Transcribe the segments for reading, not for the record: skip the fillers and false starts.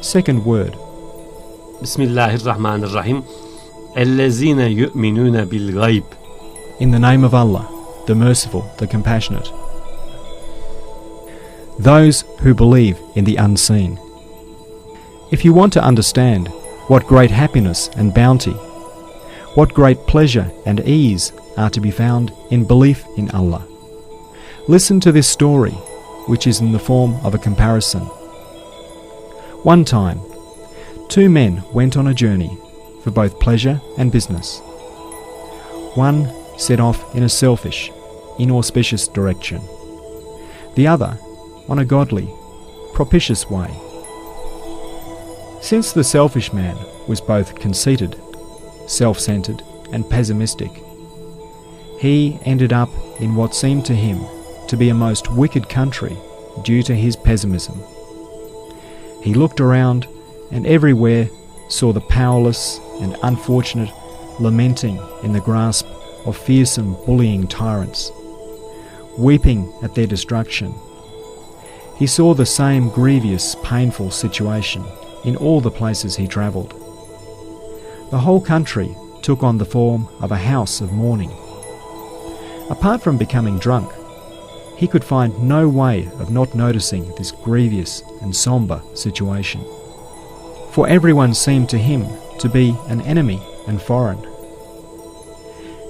Second word. Bismillahirrahmanirrahim. Ellezine yu'minune bil gayb. In the name of Allah, the Merciful, the Compassionate. Those who believe in the unseen. If you want to understand what great happiness and bounty, what great pleasure and ease are to be found in belief in Allah, listen to this story, which is in the form of a comparison. One time, two men went on a journey for both pleasure and business. One set off in a selfish, inauspicious direction. The other on a godly, propitious way. Since the selfish man was both conceited, self-centered and pessimistic, he ended up in what seemed to him to be a most wicked country due to his pessimism. He looked around and everywhere saw the powerless and unfortunate lamenting in the grasp of fearsome bullying tyrants, weeping at their destruction. He saw the same grievous, painful situation in all the places he travelled. The whole country took on the form of a house of mourning. Apart from becoming drunk, he could find no way of not noticing this grievous and sombre situation. For everyone seemed to him to be an enemy and foreign.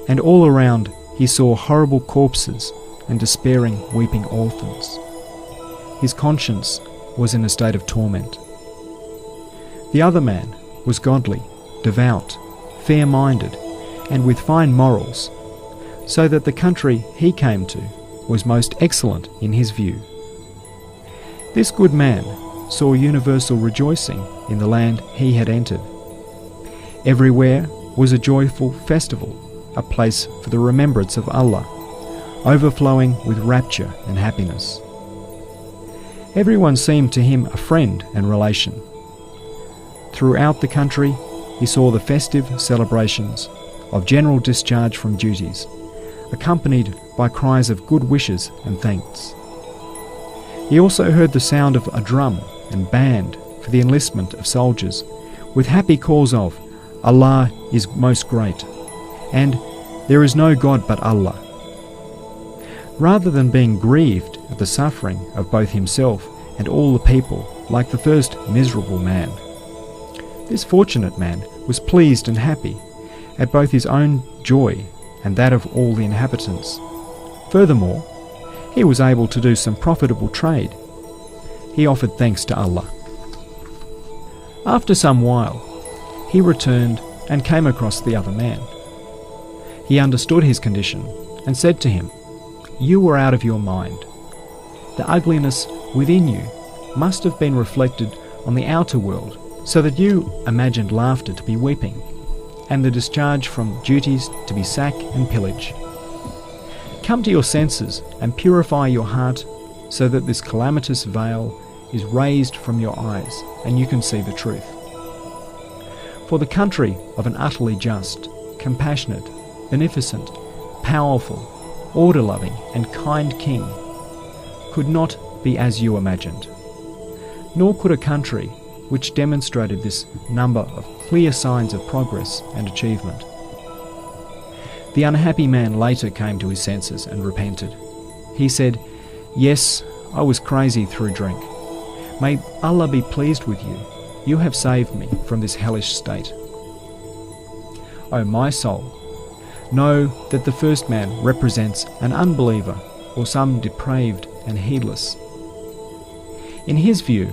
And all around he saw horrible corpses and despairing, weeping orphans. His conscience was in a state of torment. The other man was godly, devout, fair-minded, and with fine morals, so that the country he came to was most excellent in his view. This good man saw universal rejoicing in the land he had entered. Everywhere was a joyful festival, a place for the remembrance of Allah, overflowing with rapture and happiness. Everyone seemed to him a friend and relation. Throughout the country, he saw the festive celebrations of general discharge from duties, accompanied by cries of good wishes and thanks. He also heard the sound of a drum and band for the enlistment of soldiers, with happy calls of Allah is most great, and there is no God but Allah. Rather than being grieved at the suffering of both himself and all the people, like the first miserable man, this fortunate man was pleased and happy at both his own joy and that of all the inhabitants. Furthermore, he was able to do some profitable trade. He offered thanks to Allah. After some while, he returned and came across the other man. He understood his condition and said to him, "You were out of your mind. The ugliness within you must have been reflected on the outer world, so that you imagined laughter to be weeping, and the discharge from duties to be sack and pillage. Come to your senses and purify your heart, so that this calamitous veil is raised from your eyes, and you can see the truth. For the country of an utterly just, compassionate, beneficent, powerful, order-loving and kind king could not be as you imagined, nor could a country which demonstrated this number of clear signs of progress and achievement." The unhappy man later came to his senses and repented. He said, "Yes, I was crazy through drink. May Allah be pleased with you. You have saved me from this hellish state. O my soul, know that the first man represents an unbeliever or some depraved and heedless. In his view,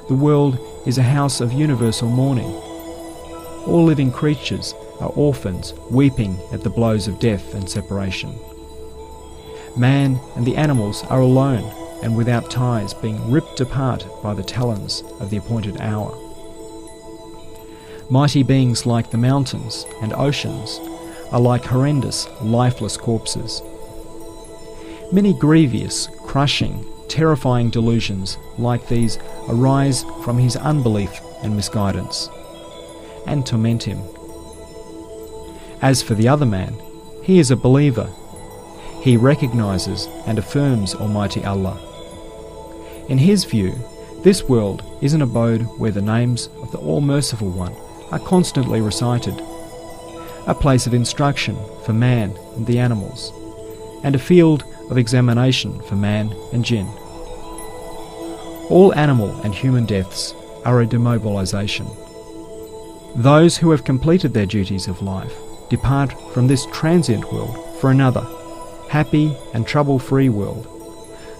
the world is a house of universal mourning. All living creatures are orphans weeping at the blows of death and separation. Man and the animals are alone and without ties, being ripped apart by the talons of the appointed hour. Mighty beings like the mountains and oceans are like horrendous, lifeless corpses. Many grievous, crushing, terrifying delusions like these arise from his unbelief and misguidance, and torment him. As for the other man, he is a believer. He recognizes and affirms Almighty Allah. In his view, This world is an abode where the names of the All-Merciful One are constantly recited, a place of instruction for man and the animals, and a field of examination for man and jinn. All animal and human deaths are a demobilization. Those who have completed their duties of life depart from this transient world for another, happy and trouble-free world,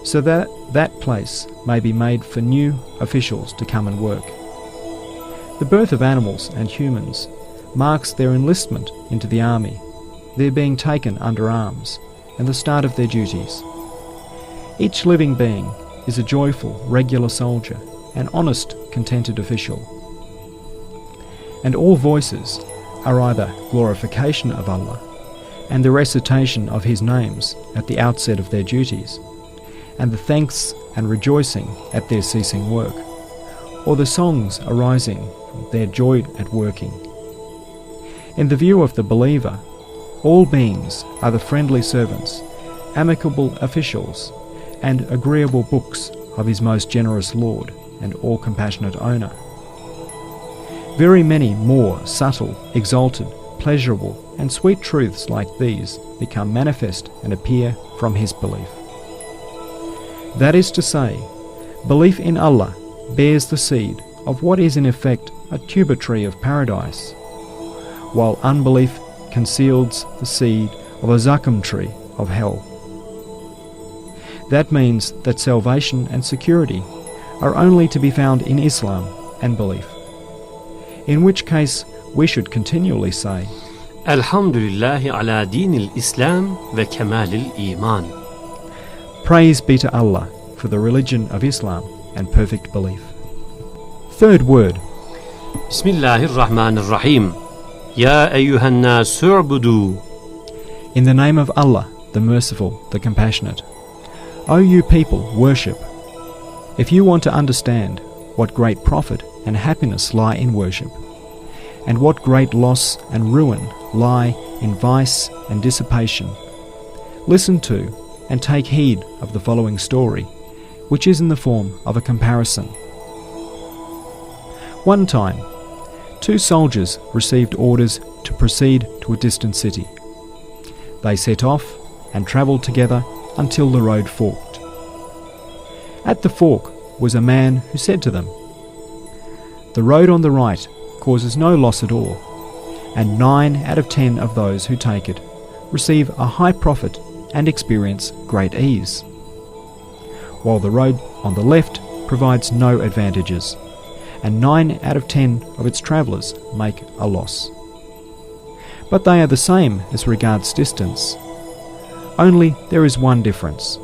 so that that place may be made for new officials to come and work. The birth of animals and humans marks their enlistment into the army, their being taken under arms, and the start of their duties. Each living being is a joyful, regular soldier, an honest, contented official. And all voices are either glorification of Allah and the recitation of His names at the outset of their duties, and the thanks and rejoicing at their ceasing work, or the songs arising from their joy at working. In the view of the believer, all beings are the friendly servants, amicable officials, and agreeable books of His most generous Lord and all-compassionate Owner. Very many more subtle, exalted, pleasurable, and sweet truths like these become manifest and appear from his belief. That is to say, belief in Allah bears the seed of what is in effect a tuber tree of paradise, while unbelief conceals the seed of a zakum tree of hell. That means that salvation and security are only to be found in Islam and belief, in which case we should continually say, Elhamdülillahi ala dinil Islam ve kemalil iman. Praise be to Allah for the religion of Islam and perfect belief. Third word. Bismillahirrahmanirrahim. Ya eyyuhan nas u'budu. In the name of Allah, the Merciful, the Compassionate. O you people, worship. If you want to understand what great profit and happiness lie in worship, and what great loss and ruin lie in vice and dissipation, listen to and take heed of the following story, which is in the form of a comparison. One time, 2 soldiers received orders to proceed to a distant city. They set off and travelled together until the road forked. At the fork was a man who said to them, "The road on the right causes no loss at all, and 9 out of 10 of those who take it receive a high profit and experience great ease, while the road on the left provides no advantages, and 9 out of 10 of its travellers make a loss. But they are the same as regards distance. Only there is one difference.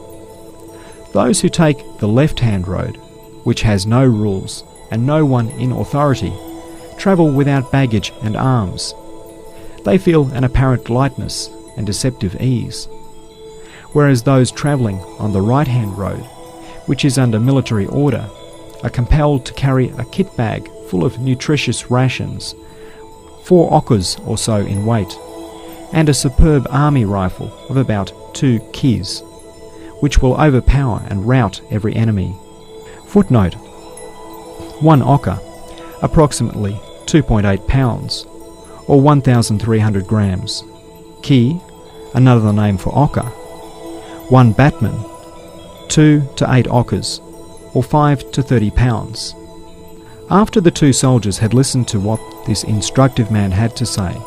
Those who take the left-hand road, which has no rules and no one in authority, travel without baggage and arms. They feel an apparent lightness and deceptive ease, whereas those travelling on the right-hand road, which is under military order, are compelled to carry a kit bag full of nutritious rations, 4 okas or so in weight, and a superb army rifle of about 2 kis, which will overpower and rout every enemy." Footnote: 1 oka, approximately 2.8 pounds, or 1,300 grams. Ki, another name for oka. 1 batman, 2 to 8 okas, or 5 to 30 pounds. After the 2 soldiers had listened to what this instructive man had to say,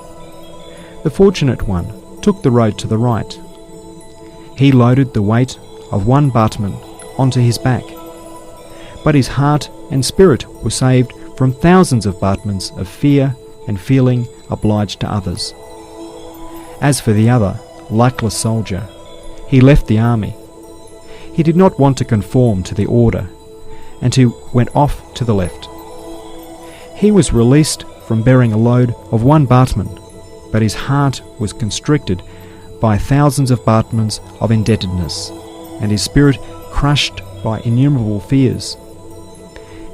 the fortunate one took the road to the right. He loaded the weight of 1 batman onto his back, but his heart and spirit were saved from thousands of batmans of fear and feeling obliged to others. As for the other, luckless soldier, he left the army. He did not want to conform to the order, and he went off to the left. He was released from bearing a load of 1 batman, but his heart was constricted by thousands of batmans of indebtedness, and his spirit crushed by innumerable fears.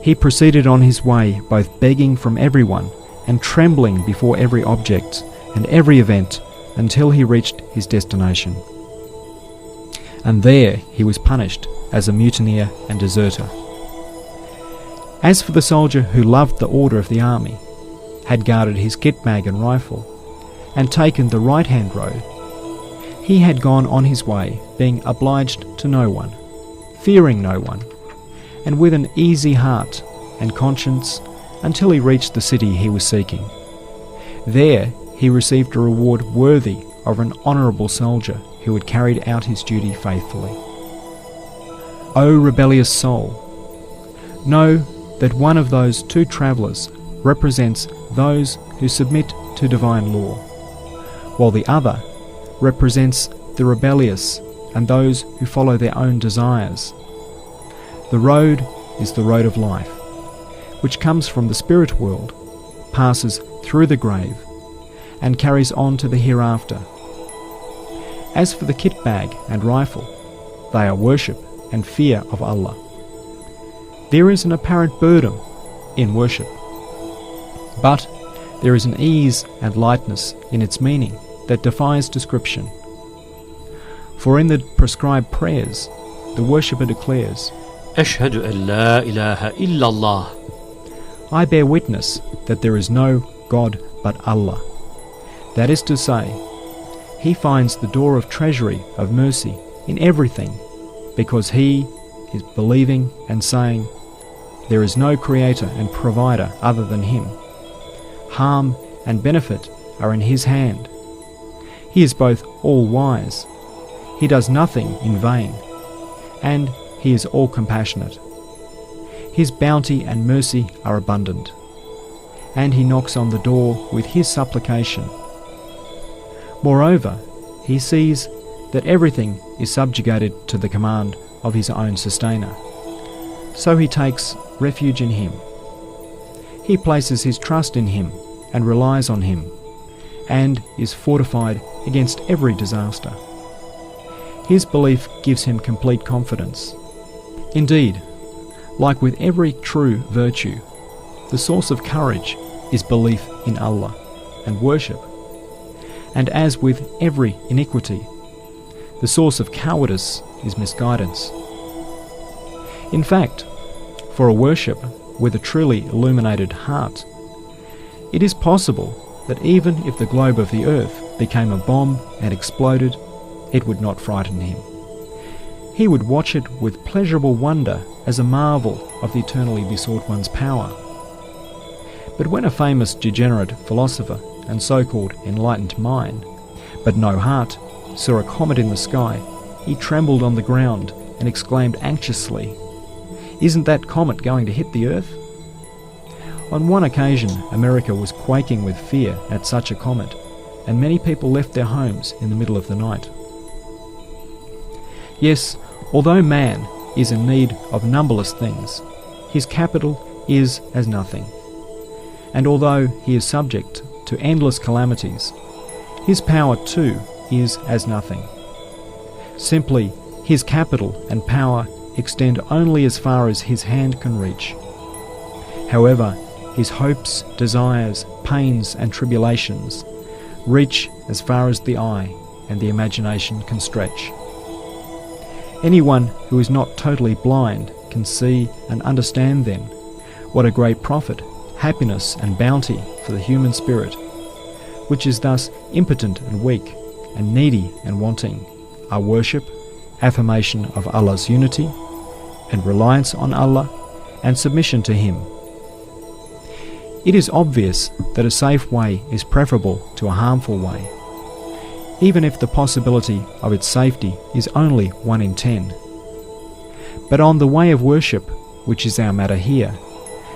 He proceeded on his way, both begging from everyone and trembling before every object and every event, until he reached his destination. And there he was punished as a mutineer and deserter. As for the soldier who loved the order of the army, had guarded his kit bag and rifle, and taken the right-hand road, he had gone on his way, being obliged to no one, fearing no one, and with an easy heart and conscience until he reached the city he was seeking. There he received a reward worthy of an honourable soldier who had carried out his duty faithfully. O rebellious soul, know that one of those two travellers represents those who submit to divine law, while the other represents the rebellious and those who follow their own desires. The road is the road of life, which comes from the spirit world, passes through the grave, and carries on to the hereafter. As for the kit bag and rifle, they are worship and fear of Allah. There is an apparent burden in worship, but there is an ease and lightness in its meaning that defies description. For in the prescribed prayers, the worshipper declares, أشهد أن لا إله إلا الله. I bear witness that there is no God but Allah. That is to say, he finds the door of treasury of mercy in everything, because he is believing and saying, there is no creator and provider other than him. Harm and benefit are in his hand. He is both all-wise. He does nothing in vain, and he is all-compassionate. His bounty and mercy are abundant, and he knocks on the door with his supplication. Moreover, he sees that everything is subjugated to the command of his own sustainer, so he takes refuge in him. He places his trust in him and relies on him, and is fortified against every disaster. His belief gives him complete confidence. Indeed, like with every true virtue, the source of courage is belief in Allah and worship. And as with every iniquity, the source of cowardice is misguidance. In fact, for a worshipper with a truly illuminated heart, it is possible that even if the globe of the earth became a bomb and exploded, it would not frighten him. He would watch it with pleasurable wonder as a marvel of the eternally besought one's power. But when a famous degenerate philosopher and so-called enlightened mind, but no heart, saw a comet in the sky, he trembled on the ground and exclaimed anxiously, "Isn't that comet going to hit the earth?" On one occasion, America was quaking with fear at such a comet, and many people left their homes in the middle of the night. Yes, although man is in need of numberless things, his capital is as nothing. And although he is subject to endless calamities, his power too is as nothing. Simply, his capital and power extend only as far as his hand can reach. However, his hopes, desires, pains and tribulations reach as far as the eye and the imagination can stretch. Anyone who is not totally blind can see and understand then what a great profit, happiness and bounty for the human spirit, which is thus impotent and weak and needy and wanting, are worship, affirmation of Allah's unity, and reliance on Allah and submission to Him. It is obvious that a safe way is preferable to a harmful way, even if the possibility of its safety is only 1 in 10. But on the way of worship, which is our matter here,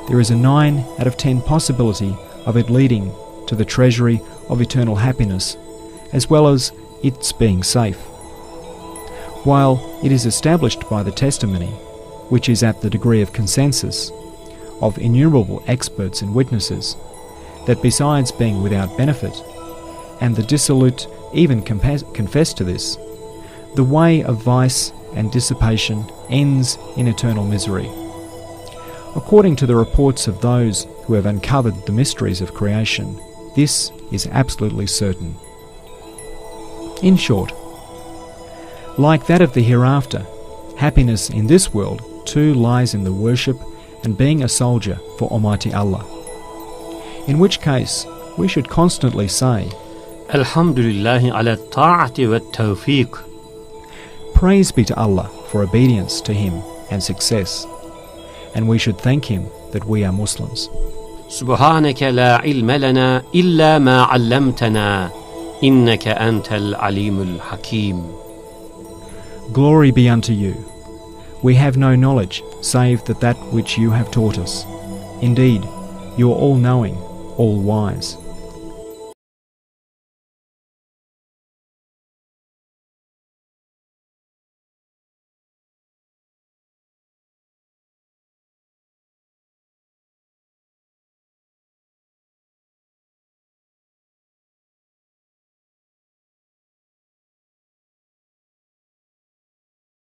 there is a 9 out of 10 possibility of it leading to the treasury of eternal happiness, as well as its being safe. While it is established by the testimony, which is at the degree of consensus, of innumerable experts and witnesses, that besides being without benefit, and the dissolute even confess to this, the way of vice and dissipation ends in eternal misery. According to the reports of those who have uncovered the mysteries of creation, this is absolutely certain. In short, like that of the hereafter, happiness in this world too lies in the worship and being a soldier for Almighty Allah. In which case, we should constantly say, Elhamdülillahi ala ta'ati ve tevfik. Praise be to Allah for obedience to Him and success. And we should thank Him that we are Muslims. Subhaneke la ilme lena illa ma allamtana. Inneke entel alimul hakim. Glory be unto you. We have no knowledge save that which you have taught us. Indeed, you are all-knowing, all-wise.